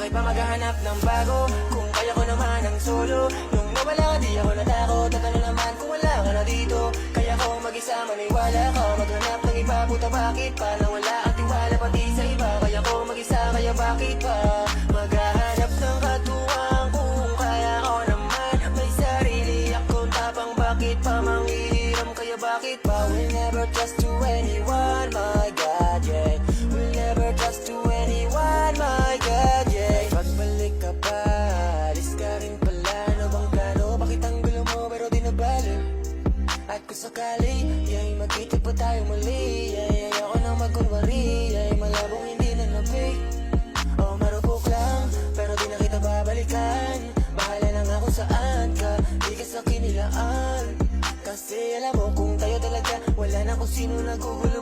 bakit pa maghahanap ng bago? Kung kaya ko naman ang solo. Nung nawala ka di ako natakot. At ano naman kung wala ka na dito? Kaya ko mag-isa maniwala ka. Maghanap ng iba, puta bakit pa? Nang wala ang tiwala pati sa iba. Kaya ko mag-isa, kaya bakit pa? Maghahanap ng katuwang kung kaya ko naman. May sarili akong tapang, bakit pa manghihiram? Kaya bakit pa? We'll never trust to anyone, my God, yeah. We'll never trust to anyone, my God, yeah. Pagbalik ka pa, alis ka rin pala. Ano bang plano? Bakit ang gulo mo pero di nabalo? At kung sakali, yay, magkita pa tayo muli. Yay, ayoko nang magkunwari. Yay, malabong hindi na nabig. Oh, marupok lang, pero di na kita babalikan. Bahala lang ako saan ka, di ka sa kinilaan. Kasi alam mo kung tayo talaga, wala na kung sino nagugulo